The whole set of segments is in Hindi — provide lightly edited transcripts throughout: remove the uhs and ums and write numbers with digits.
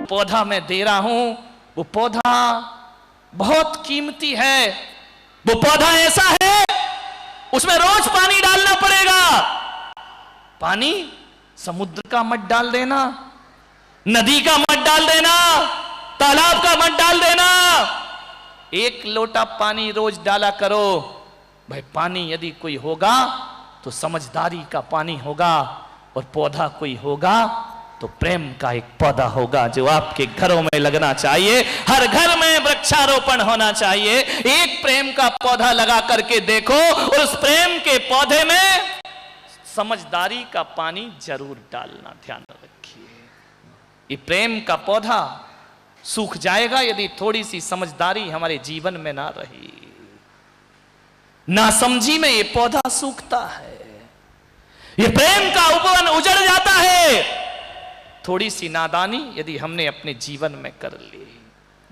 पौधा मैं दे रहा हूं, वो पौधा बहुत कीमती है। वो पौधा ऐसा है उसमें रोज पानी डालना पड़ेगा। पानी समुद्र का मत डाल देना, नदी का मत डाल देना, तालाब का मत डाल देना। एक लोटा पानी रोज डाला करो। भाई पानी यदि कोई होगा तो समझदारी का पानी होगा, और पौधा कोई होगा तो प्रेम का एक पौधा होगा जो आपके घरों में लगना चाहिए। हर घर में वृक्षारोपण होना चाहिए। एक प्रेम का पौधा लगा करके देखो, और उस प्रेम के पौधे में समझदारी का पानी जरूर डालना, ध्यान रखिए। ये प्रेम का पौधा सूख जाएगा यदि थोड़ी सी समझदारी हमारे जीवन में ना रही। नासमझी में ये पौधा सूखता है, ये प्रेम का उपवन उजड़ जाता है। थोड़ी सी नादानी यदि हमने अपने जीवन में कर ली,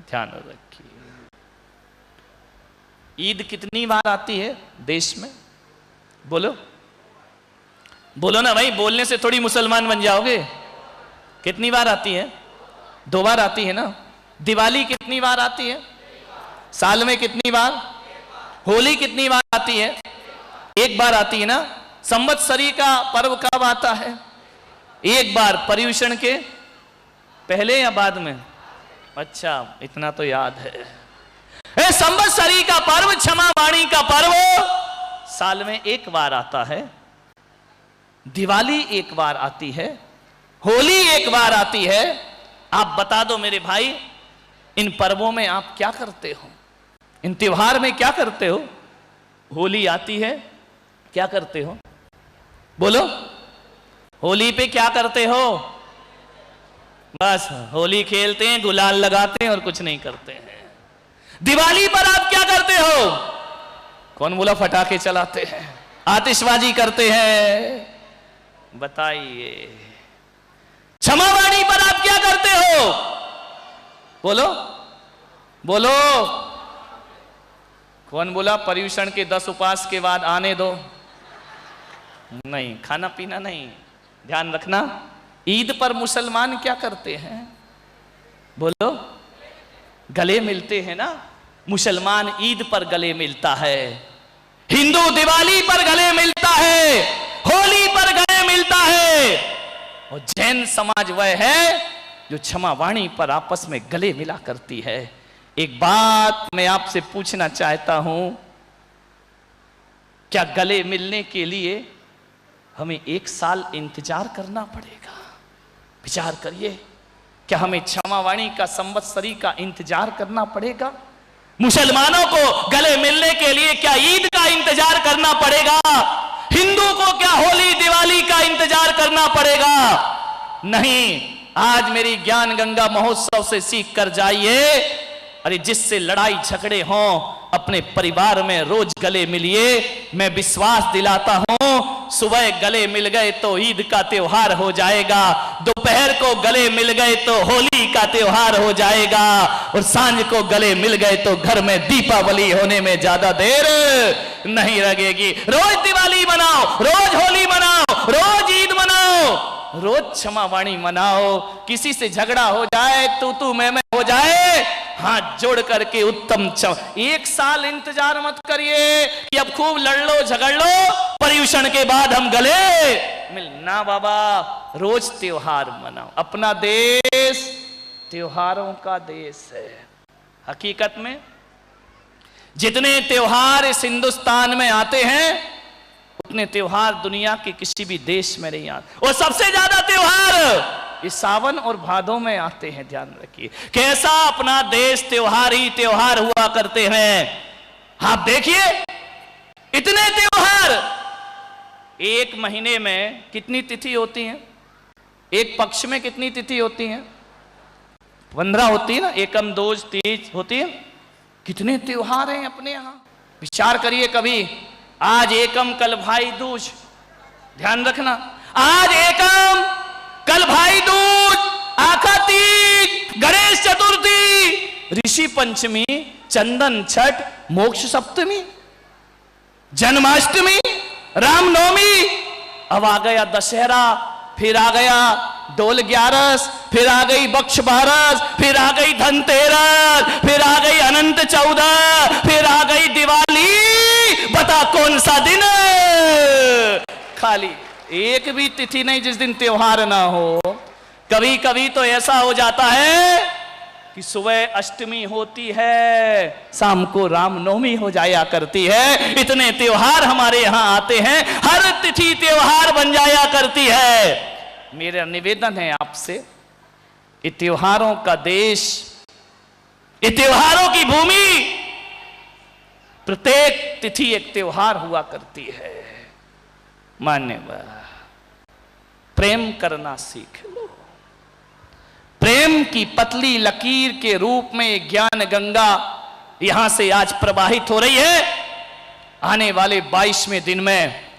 ध्यान रखिए। ईद कितनी बार आती है देश में? बोलो बोलो ना भाई, बोलने से थोड़ी मुसलमान बन जाओगे। कितनी बार आती है? 2 बार आती है ना। दिवाली कितनी बार आती है साल में? कितनी बार? होली कितनी बार आती है? 1 बार आती है ना। संवत्सरी का पर्व कब आता है? 1 बार। पर्युषण के पहले या बाद में? अच्छा, इतना तो याद है। संवत्सरी का पर्व, क्षमा वाणी का पर्व साल में 1 बार आता है। दिवाली 1 बार आती है, होली 1 बार आती है। आप बता दो मेरे भाई, इन पर्वों में आप क्या करते हो? इन त्योहार में क्या करते हो? होली आती है, क्या करते हो? बोलो, होली पे क्या करते हो? बस होली खेलते हैं, गुलाल लगाते हैं और कुछ नहीं करते हैं। दिवाली पर आप क्या करते हो? कौन बोला? फटाके चलाते हैं, आतिशबाजी करते हैं। बताइए। क्षमावाणी पर आप क्या करते हो? बोलो बोलो। कौन बोला? पर्युषण के 10 उपवास के बाद आने दो। नहीं, खाना पीना नहीं। ध्यान रखना। ईद पर मुसलमान क्या करते हैं? बोलो। गले मिलते हैं ना। मुसलमान ईद पर गले मिलता है, हिंदू दिवाली पर गले मिलता है, होली पर गले मिलता है, और जैन समाज वह है जो क्षमा वाणी पर आपस में गले मिला करती है। एक बात मैं आपसे पूछना चाहता हूं, क्या गले मिलने के लिए हमें 1 साल इंतजार करना पड़ेगा? विचार करिए, क्या हमें क्षमावाणी का संवत्सरी का इंतजार करना पड़ेगा? मुसलमानों को गले मिलने के लिए क्या ईद का इंतजार करना पड़ेगा? हिंदू को क्या होली दिवाली का इंतजार करना पड़ेगा? नहीं। आज मेरी ज्ञान गंगा महोत्सव से सीख कर जाइए। अरे जिससे लड़ाई झगड़े हों, अपने परिवार में रोज गले मिलिए। मैं विश्वास दिलाता हूं, सुबह गले मिल गए तो ईद का त्योहार हो जाएगा, दोपहर को गले मिल गए तो होली का त्योहार हो जाएगा, और सांझ को गले मिल गए तो घर में दीपावली होने में ज्यादा देर नहीं लगेगी। रोज दिवाली मनाओ, रोज होली मनाओ, रोज ईद मनाओ, रोज क्षमावाणी मनाओ। किसी से झगड़ा हो जाए, तू मैं हो जाए, हाथ जोड़ करके उत्तम 1 साल इंतजार मत करिए कि अब खूब लड़ लो झगड़ लो, पर्युषण के बाद हम गले मिलना। बाबा, रोज त्योहार मनाओ। अपना देश त्योहारों का देश है। हकीकत में जितने त्योहार इस हिंदुस्तान में आते हैं, उतने त्योहार दुनिया के किसी भी देश में नहीं आते। और सबसे ज्यादा त्योहार इस सावन और भादों में आते हैं। ध्यान रखिए, कैसा अपना देश त्योहार ही त्योहार हुआ करते हैं। आप देखिए, इतने त्योहार। 1 महीने में कितनी तिथि होती हैं? एक पक्ष में कितनी तिथि होती हैं? 15 होती है ना। एकम, दोज, तीज होती है। कितने त्योहार हैं अपने यहां। विचार करिए कभी। आज एकम, कल भाई दूज। ध्यान रखना, आज एकम, कल भाई दूज, आखा तीज, गणेश चतुर्थी, ऋषि पंचमी, चंदन छठ, मोक्ष सप्तमी, जन्माष्टमी, रामनवमी। अब आ गया दशहरा, फिर आ गया डोल ग्यारस, फिर आ गई बक्ष बारस, फिर आ गई धनतेरस, फिर आ गई अनंत चौदह, फिर आ गई दिवाली। बता कौन सा दिन? खाली एक भी तिथि नहीं जिस दिन त्योहार ना हो। कभी कभी तो ऐसा हो जाता है कि सुबह अष्टमी होती है, शाम को रामनवमी हो जाया करती है। इतने त्योहार हमारे यहां आते हैं, हर तिथि त्योहार बन जाया करती है। मेरा निवेदन है आपसे, ये त्योहारों का देश, ये त्योहारों की भूमि, प्रत्येक तिथि एक त्योहार हुआ करती है। मान्यवर, प्रेम करना सीख लो। प्रेम की पतली लकीर के रूप में ज्ञान गंगा यहां से आज प्रवाहित हो रही है। आने वाले 22वें दिन में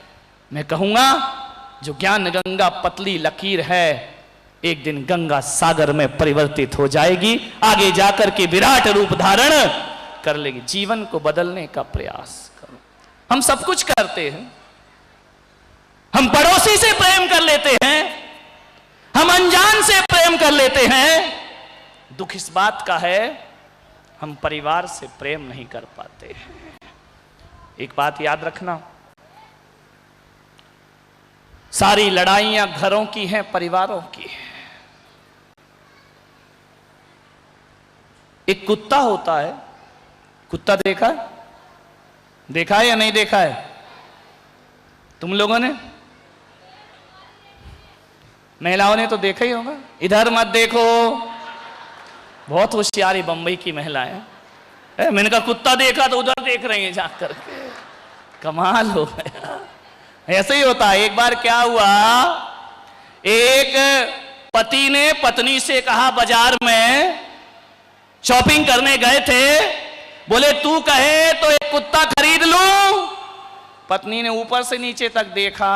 मैं कहूंगा, जो ज्ञान गंगा पतली लकीर है, एक दिन गंगा सागर में परिवर्तित हो जाएगी, आगे जाकर के विराट रूप धारण कर लेगी। जीवन को बदलने का प्रयास करो। हम सब कुछ करते हैं, हम पड़ोसी से प्रेम कर लेते हैं, हम अनजान से प्रेम कर लेते हैं। दुख इस बात का है, हम परिवार से प्रेम नहीं कर पाते हैं। एक बात याद रखना, सारी लड़ाइयां घरों की हैं, परिवारों की हैं। एक कुत्ता होता है, कुत्ता देखा है? देखा है या नहीं देखा है तुम लोगों ने? महिलाओं ने तो देखा ही होगा। इधर मत देखो, बहुत होशियारी बंबई की महिलाएं। मैंने कहा कुत्ता देखा तो उधर देख रही हैं जाकर के। कमाल हो गया। ऐसे ही होता है। एक बार क्या हुआ, एक पति ने पत्नी से कहा, बाजार में शॉपिंग करने गए थे, बोले तू कहे तो एक कुत्ता खरीद लूं। पत्नी ने ऊपर से नीचे तक देखा,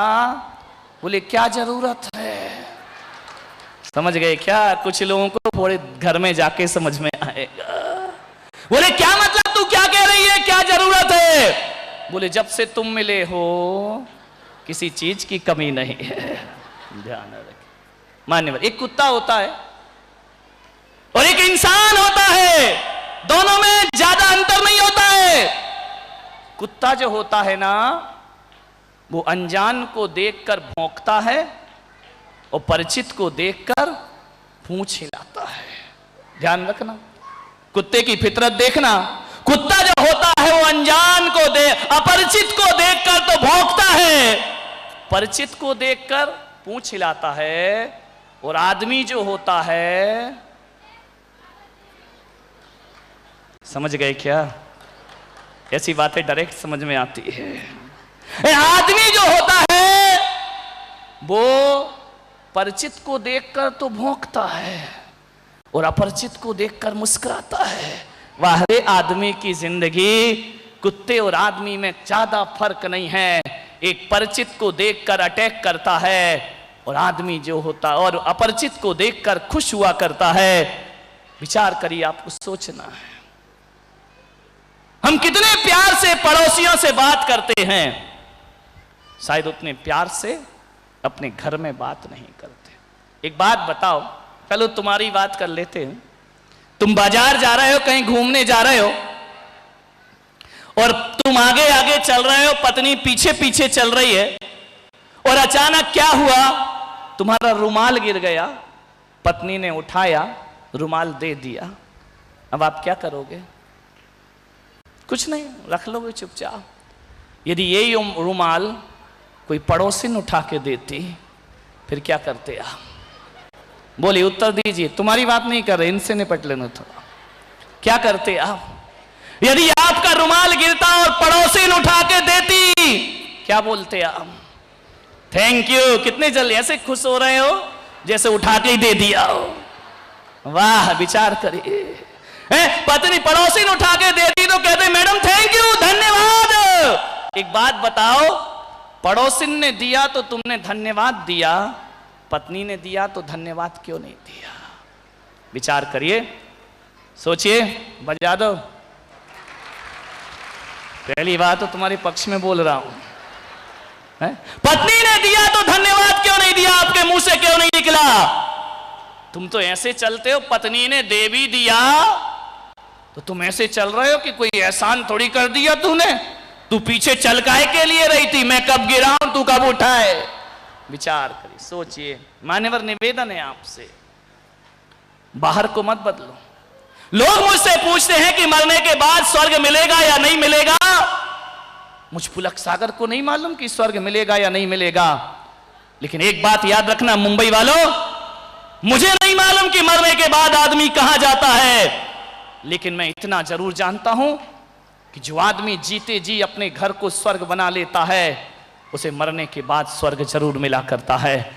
बोले क्या जरूरत है। समझ गए क्या? कुछ लोगों को थोड़े घर में जाके समझ में आएगा। बोले क्या मतलब, तू क्या कह रही है, क्या जरूरत है? बोले जब से तुम मिले हो किसी चीज की कमी नहीं है। ध्यान रखें मान्यवर, एक कुत्ता होता है और एक इंसान होता है, दोनों में ज्यादा अंतर नहीं होता है। कुत्ता जो होता है ना, वो अनजान को देखकर भौंकता है और परिचित को देखकर पूंछ हिलाता है। ध्यान रखना, कुत्ते की फितरत देखना। कुत्ता जो होता है वो अनजान को अपरिचित को देखकर तो भौंकता है, परिचित को देखकर पूंछ हिलाता है। और आदमी जो होता है, समझ गए क्या? ऐसी बातें डायरेक्ट समझ में आती है। आदमी जो होता है वो परिचित को देखकर तो भौंकता है और अपरिचित को देखकर मुस्कुराता है। वाह रे आदमी की जिंदगी। कुत्ते और आदमी में ज्यादा फर्क नहीं है। एक परिचित को देखकर अटैक करता है और आदमी जो होता है और अपरिचित को देखकर खुश हुआ करता है। विचार करिए, आपको सोचना है। हम कितने प्यार से पड़ोसियों से बात करते हैं, शायद उतने प्यार से अपने घर में बात नहीं करते। एक बात बताओ, चलो तुम्हारी बात कर लेते हैं। तुम बाजार जा रहे हो, कहीं घूमने जा रहे हो और तुम आगे आगे चल रहे हो, पत्नी पीछे पीछे चल रही है और अचानक क्या हुआ, तुम्हारा रुमाल गिर गया, पत्नी ने उठाया, रुमाल दे दिया। अब आप क्या करोगे? कुछ नहीं, रख लोगे चुपचाप। यदि यही रुमाल कोई पड़ोसिन उठा के देती, फिर क्या करते आप? बोलिए, उत्तर दीजिए। तुम्हारी बात नहीं कर रहे, इनसे निपट लेना थोड़ा। क्या करते आप? यदि आपका रुमाल गिरता और पड़ोसिन उठा के देती, क्या बोलते आप? Thank you. कितने जल्दी ऐसे खुश हो रहे हो जैसे उठा के ही दे दिया हो। वाह, विचार करिए। पत्नी पड़ोसिन उठा के देती तो कहते मैडम थैंक यू, धन्यवाद। एक बात बताओ, पड़ोसिन ने दिया तो तुमने धन्यवाद दिया, पत्नी ने दिया तो धन्यवाद क्यों नहीं दिया? विचार करिए, सोचिए। बजा दो। पहली बात तो तुम्हारे पक्ष में बोल रहा हूं। है? पत्नी ने दिया तो धन्यवाद क्यों नहीं दिया, आपके मुंह से क्यों नहीं निकला? तुम तो ऐसे चलते हो, पत्नी ने दे भी दिया तो तुम ऐसे चल रहे हो कि कोई एहसान थोड़ी कर दिया तूने। तू पीछे चल काहे के लिए रही थी, मैं कब गिरा हूं तू कब उठाए? विचार करिए, सोचिए। मान्यवर निवेदन है आपसे, बाहर को मत बदलो। लोग मुझसे पूछते हैं कि मरने के बाद स्वर्ग मिलेगा या नहीं मिलेगा। मुझ पुलक सागर को नहीं मालूम कि स्वर्ग मिलेगा या नहीं मिलेगा, लेकिन एक बात याद रखना मुंबई वालों, मुझे नहीं मालूम कि मरने के बाद आदमी कहां जाता है, लेकिन मैं इतना जरूर जानता हूं कि जो आदमी जीते जी अपने घर को स्वर्ग बना लेता है, उसे मरने के बाद स्वर्ग जरूर मिला करता है।